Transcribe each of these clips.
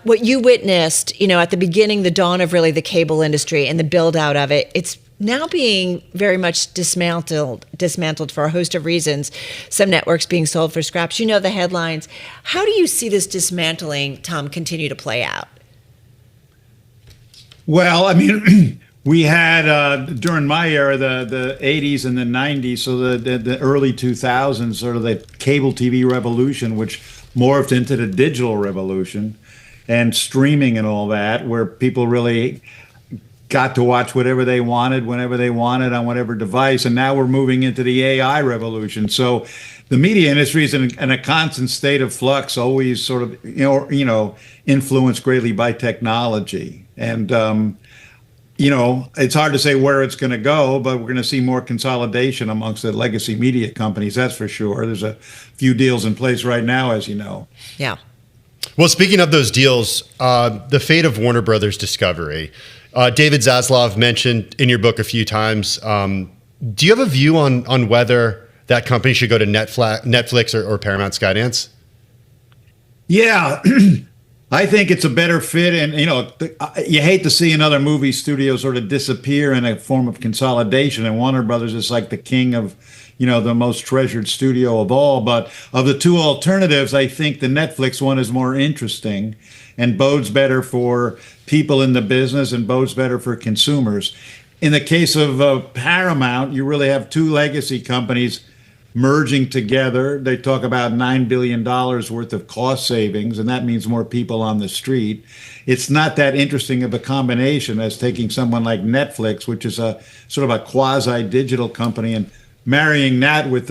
What you witnessed, at the beginning, the dawn of really the cable industry and the build out of it, it's now being very much dismantled for a host of reasons. Some networks being sold for scraps. The headlines. How do you see this dismantling, Tom, continue to play out? Well, we had during my era, the 80s and the 90s, so the early 2000s, sort of the cable TV revolution, which morphed into the digital revolution and streaming and all that, where people really got to watch whatever they wanted, whenever they wanted, on whatever device. And now we're moving into the AI revolution. So the media industry is in a constant state of flux, always sort of, influenced greatly by technology. And, it's hard to say where it's going to go, but we're going to see more consolidation amongst the legacy media companies. That's for sure. There's a few deals in place right now, as you know. Yeah. Well, speaking of those deals, the fate of Warner Brothers Discovery, David Zaslav mentioned in your book a few times. Do you have a view on whether that company should go to Netflix or Paramount Skydance? Yeah, I think it's a better fit. And, you hate to see another movie studio sort of disappear in a form of consolidation. And Warner Brothers is like the king of, the most treasured studio of all. But of the two alternatives, I think the Netflix one is more interesting and bodes better for people in the business and bodes better for consumers. In the case of Paramount, you really have two legacy companies merging together. They talk about $9 billion worth of cost savings, and that means more people on the street. It's not that interesting of a combination as taking someone like Netflix, which is a sort of a quasi-digital company, and marrying that with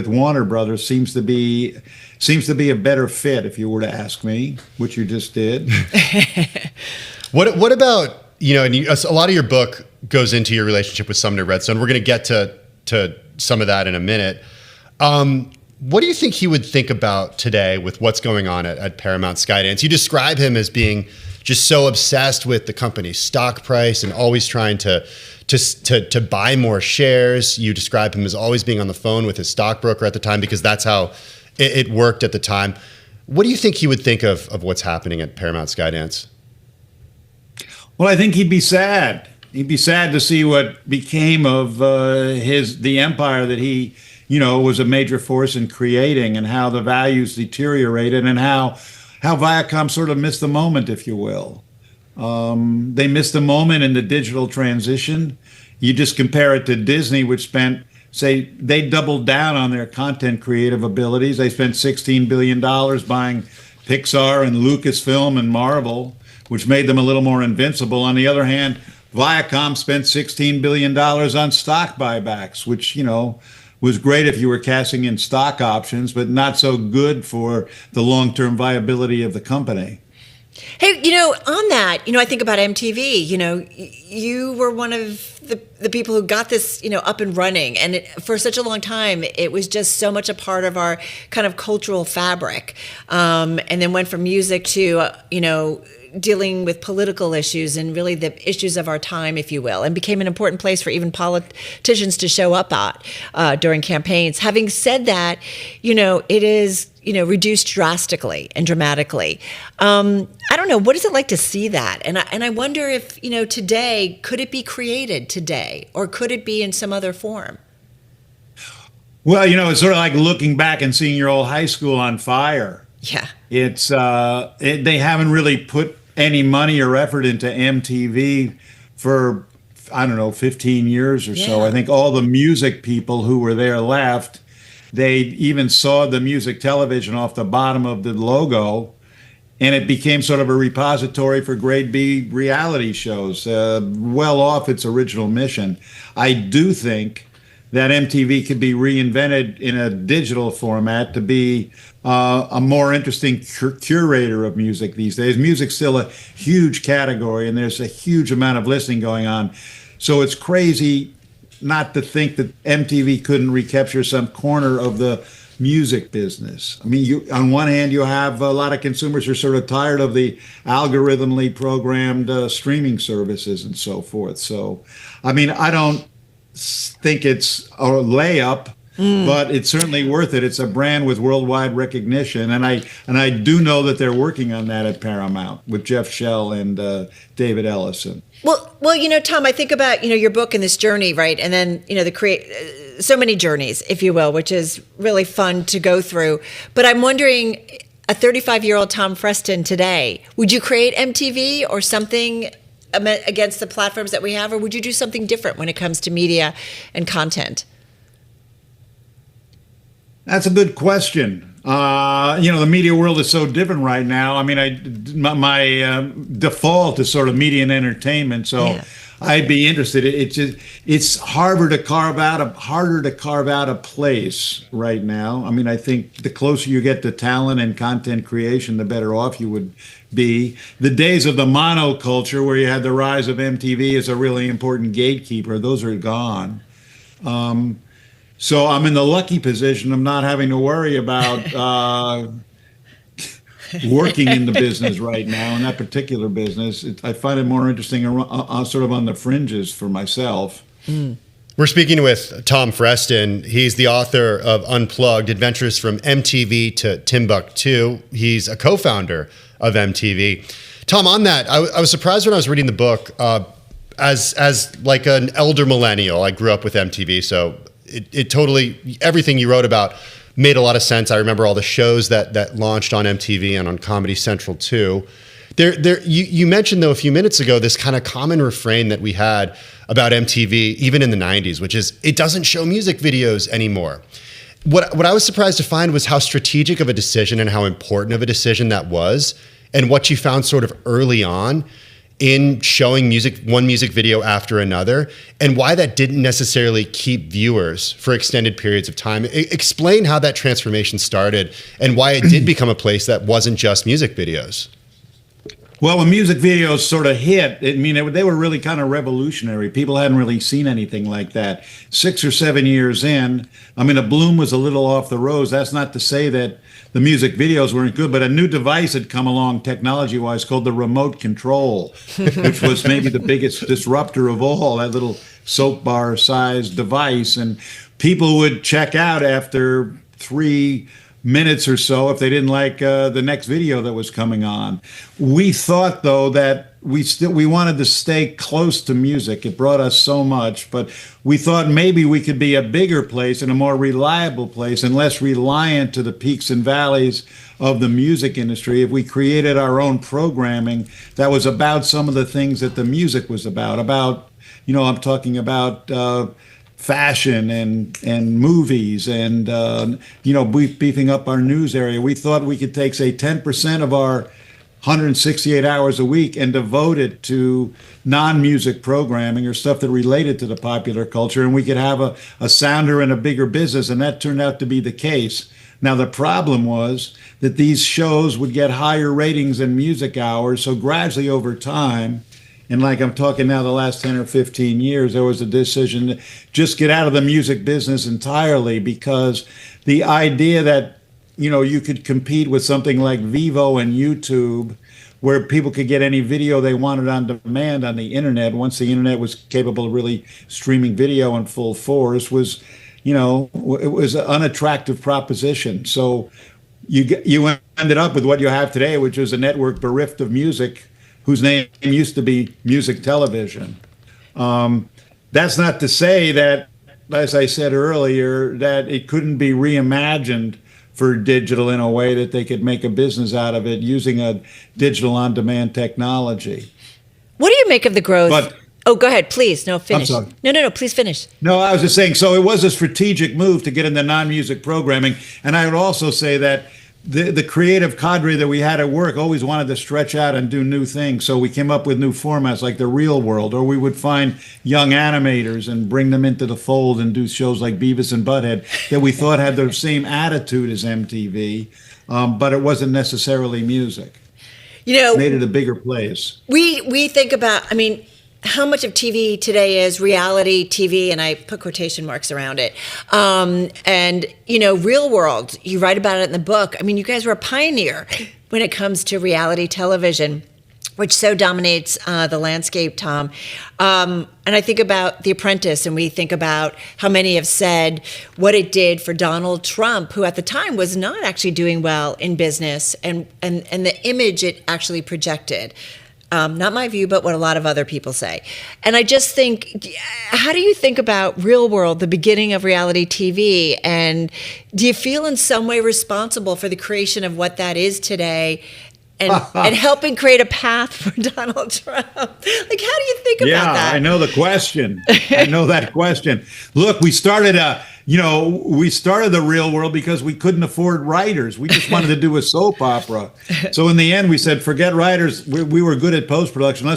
Warner Brothers seems to be a better fit, if you were to ask me, which you just did. What about, and a lot of your book goes into your relationship with Sumner Redstone. We're going to get to some of that in a minute. What do you think he would think about today with what's going on at Paramount Skydance? You describe him as being just so obsessed with the company's stock price and always trying to buy more shares. You describe him as always being on the phone with his stockbroker at the time because that's how it worked at the time. What do you think he would think of what's happening at Paramount Skydance? Well, I think he'd be sad. He'd be sad to see what became of the empire that he, was a major force in creating, and how the values deteriorated, and how Viacom sort of missed the moment, if you will. They missed the moment in the digital transition. You just compare it to Disney, which spent, say, they doubled down on their content creative abilities. They spent $16 billion buying Pixar and Lucasfilm and Marvel, which made them a little more invincible. On the other hand, Viacom spent $16 billion on stock buybacks, which, was great if you were cashing in stock options, but not so good for the long-term viability of the company. Hey, on that, I think about MTV. You were one of the people who got this, up and running. And for such a long time, it was just so much a part of our kind of cultural fabric. And then went from music to, dealing with political issues and really the issues of our time, if you will, and became an important place for even politicians to show up at during campaigns. Having said that, it is, reduced drastically and dramatically. I don't know, what is it like to see that? And I wonder if, today, could it be created today, or could it be in some other form? Well, it's sort of like looking back and seeing your old high school on fire. Yeah. It's they haven't really put any money or effort into MTV for, I don't know, 15 years or so. I think all the music people who were there left. They even sawed the music television off the bottom of the logo, and it became sort of a repository for grade B reality shows, well off its original mission. I do think that MTV could be reinvented in a digital format to be a more interesting curator of music these days. Music's still a huge category, and there's a huge amount of listening going on. So it's crazy not to think that MTV couldn't recapture some corner of the music business. On one hand, you have a lot of consumers who are sort of tired of the algorithmically programmed streaming services and so forth. So, I don't think it's a layup, but it's certainly worth it. It's a brand with worldwide recognition, and I do know that they're working on that at Paramount with Jeff Shell and David Ellison. Well, Tom, I think about, your book and this journey, right? And then, so many journeys, if you will, which is really fun to go through. But I'm wondering, a 35-year-old Tom Freston today, would you create MTV or something against the platforms that we have, or would you do something different when it comes to media and content? That's a good question. The media world is so different right now. I mean, my default is sort of media and entertainment, so yeah. I'd be interested. It's harder to carve out a place right now. I mean, I think the closer you get to talent and content creation, the better off you would be. The days of the monoculture, where you had the rise of MTV as a really important gatekeeper, those are gone. So I'm in the lucky position of not having to worry about working in the business right now, in that particular business. I find it more interesting sort of on the fringes for myself. We're speaking with Tom Freston. He's the author of Unplugged, Adventures from MTV to Timbuktu. He's a co-founder of MTV. Tom, on that, I was surprised when I was reading the book. As like an elder millennial, I grew up with MTV, so it totally, everything you wrote about made a lot of sense. I remember all the shows that launched on MTV and on Comedy Central too. You mentioned, though, a few minutes ago, this kind of common refrain that we had about MTV, even in the 90s, which is it doesn't show music videos anymore. What I was surprised to find was how strategic of a decision and how important of a decision that was, and what you found sort of early on in showing one music video after another, and why that didn't necessarily keep viewers for extended periods of time. Explain how that transformation started and why it did become a place that wasn't just music videos. Well, when music videos sort of hit, they were really kind of revolutionary. People hadn't really seen anything like that. 6 or 7 years in, a bloom was a little off the rose. That's not to say that the music videos weren't good, but a new device had come along technology-wise called the remote control, which was maybe the biggest disruptor of all, that little soap bar-sized device. And people would check out after 3 minutes or so if they didn't like the next video that was coming on. We thought, though, that we wanted to stay close to music. It brought us so much, but we thought maybe we could be a bigger place and a more reliable place and less reliant to the peaks and valleys of the music industry if we created our own programming that was about some of the things that the music was about. I'm talking about fashion and movies and beefing up our news area. We thought we could take, say, 10% of our 168 hours a week and devote it to non-music programming or stuff that related to the popular culture, and we could have a sounder and a bigger business, and that turned out to be the case. Now, the problem was that these shows would get higher ratings than music hours, so gradually over time, and like I'm talking now the last 10 or 15 years, there was a decision to just get out of the music business entirely, because the idea that you could compete with something like Vivo and YouTube, where people could get any video they wanted on demand on the internet, once the internet was capable of really streaming video in full force, was, it was an unattractive proposition. So you ended up with what you have today, which is a network bereft of music, whose name used to be Music Television. That's not to say that, as I said earlier, that it couldn't be reimagined for digital in a way that they could make a business out of it using a digital on-demand technology. What do you make of the growth? Oh, go ahead, please. No, finish. I'm sorry. No, please finish. No, I was just saying, so it was a strategic move to get into non-music programming. And I would also say that the creative cadre that we had at work always wanted to stretch out and do new things. So we came up with new formats like The Real World, or we would find young animators and bring them into the fold and do shows like Beavis and Butthead that we thought had the same attitude as MTV, but it wasn't necessarily music. Made it a bigger place. We think about, how much of TV today is reality TV, and I put quotation marks around it. Real world, you write about it in the book. You guys were a pioneer when it comes to reality television. which so dominates the landscape, Tom. And I think about The Apprentice, and we think about how many have said what it did for Donald Trump, who at the time was not actually doing well in business, and the image it actually projected. Not my view, but what a lot of other people say. And I just think, how do you think about Real World, the beginning of reality TV? And do you feel in some way responsible for the creation of what that is today? And helping create a path for Donald Trump. Like, how do you think about that? Yeah, I know the question. I know that question. Look, we started the Real World because we couldn't afford writers. We just wanted to do a soap opera. So in the end, we said, forget writers. We were good at post-production.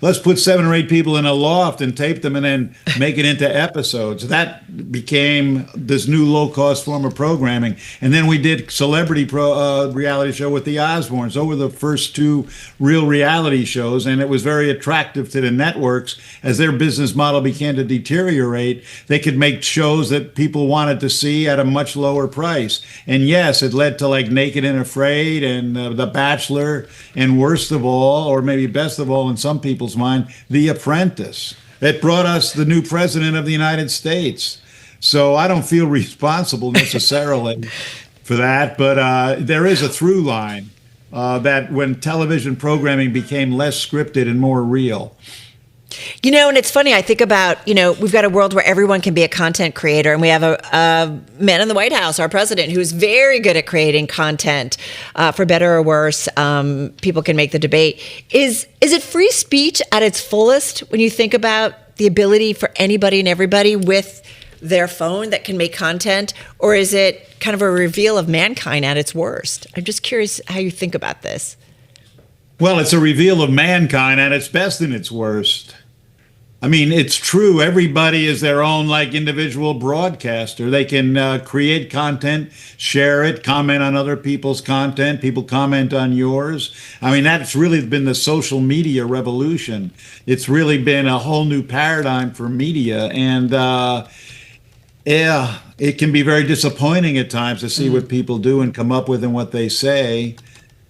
Let's put 7 or 8 people in a loft and tape them and then make it into episodes. That became this new low-cost form of programming. And then we did celebrity reality show with the Osbournes. Those were the first 2 real reality shows, and it was very attractive to the networks. As their business model began to deteriorate, they could make shows that people wanted to see at a much lower price. And yes, it led to like Naked and Afraid and The Bachelor, and worst of all, or maybe best of all in some people's mind, The Apprentice. It brought us the new president of the United States. So I don't feel responsible necessarily for that, but there is a through line that when television programming became less scripted and more real. And it's funny, I think about, we've got a world where everyone can be a content creator, and we have a man in the White House, our president, who's very good at creating content, for better or worse. People can make the debate. Is it free speech at its fullest when you think about the ability for anybody and everybody with their phone that can make content, or is it kind of a reveal of mankind at its worst? I'm just curious how you think about this. Well, it's a reveal of mankind at its best and its worst. I mean, it's true. Everybody is their own individual broadcaster. They can create content, share it, comment on other people's content. People comment on yours. I mean, that's really been the social media revolution. It's really been a whole new paradigm for media. And yeah, it can be very disappointing at times to see what people do and come up with and what they say.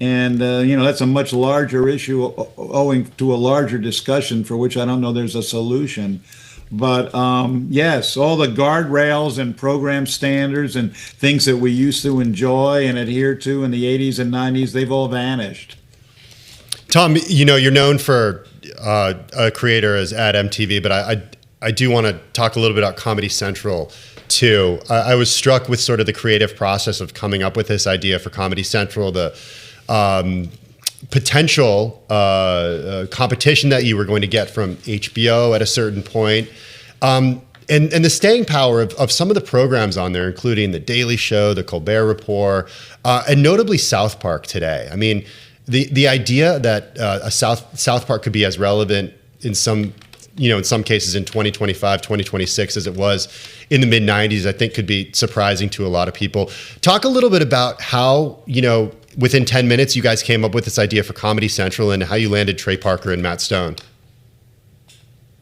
And, that's a much larger issue owing to a larger discussion for which I don't know there's a solution. But yes, all the guardrails and program standards and things that we used to enjoy and adhere to in the 80s and 90s, they've all vanished. Tom, you're known for a creator as at MTV, but I do want to talk a little bit about Comedy Central too. I was struck with sort of the creative process of coming up with this idea for Comedy Central, the potential competition that you were going to get from HBO at a certain point, and the staying power of some of the programs on there, including The Daily Show, The Colbert Report, and notably South Park today. I mean, the idea that a South Park could be as relevant in some cases in 2025, 2026 as it was in the mid 90s, I think could be surprising to a lot of people. Talk a little bit about how, within 10 minutes, you guys came up with this idea for Comedy Central and how you landed Trey Parker and Matt Stone.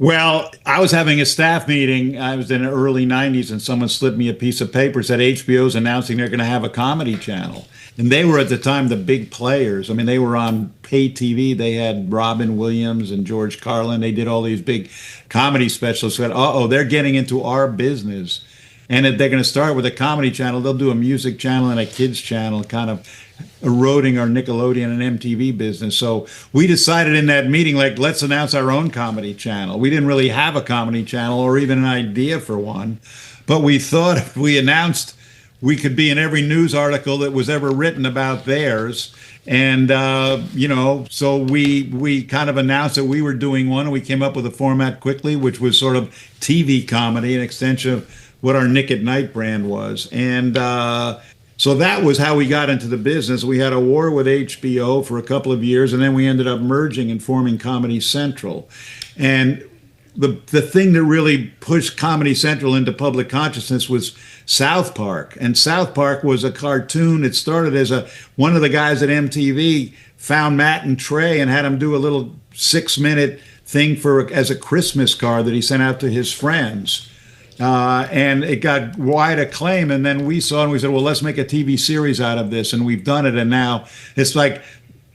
Well, I was having a staff meeting. I was in the early 90s, and someone slipped me a piece of paper, said HBO's announcing they're going to have a comedy channel. And they were at the time the big players. I mean, they were on pay TV. They had Robin Williams and George Carlin. They did all these big comedy specials. Said, they're getting into our business. And they're going to start with a comedy channel. They'll do a music channel and a kids channel, kind of eroding our Nickelodeon and MTV business. So we decided in that meeting, let's announce our own comedy channel. We didn't really have a comedy channel or even an idea for one. But we thought if we announced, we could be in every news article that was ever written about theirs. And, so we kind of announced that we were doing one, and we came up with a format quickly, which was sort of TV comedy, an extension of what our Nick at Night brand was. And so that was how we got into the business. We had a war with HBO for a couple of years, and then we ended up merging and forming Comedy Central. And the thing that really pushed Comedy Central into public consciousness was South Park. And South Park was a cartoon. It started as one of the guys at MTV found Matt and Trey and had them do a little 6-minute thing as a Christmas card that he sent out to his friends. And it got wide acclaim. And then we saw it and we said, well, let's make a TV series out of this. And we've done it. And now it's like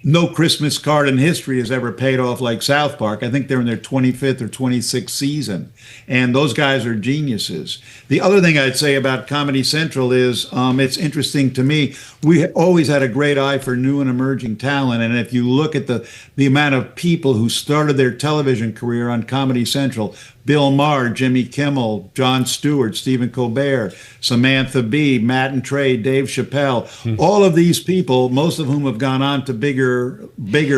no Christmas card in history has ever paid off like South Park. I think they're in their 25th or 26th season. And those guys are geniuses. The other thing I'd say about Comedy Central is it's interesting to me. We always had a great eye for new and emerging talent. And if you look at the amount of people who started their television career on Comedy Central, Bill Maher, Jimmy Kimmel, Jon Stewart, Stephen Colbert, Samantha Bee, Matt and Trey, Dave Chappelle, all of these people, most of whom have gone on to bigger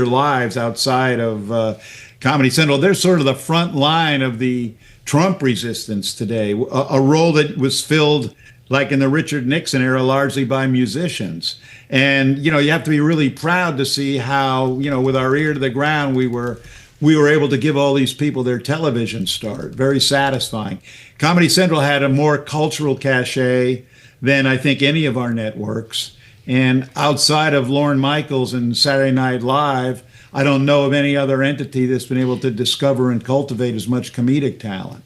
lives outside of Comedy Central. They're sort of the front line of the Trump resistance today, a role that was filled like in the Richard Nixon era, largely by musicians. And, you have to be really proud to see how, with our ear to the ground, we were able to give all these people their television start. Very satisfying. Comedy Central had a more cultural cachet than I think any of our networks. And outside of Lorne Michaels and Saturday Night Live, I don't know of any other entity that's been able to discover and cultivate as much comedic talent.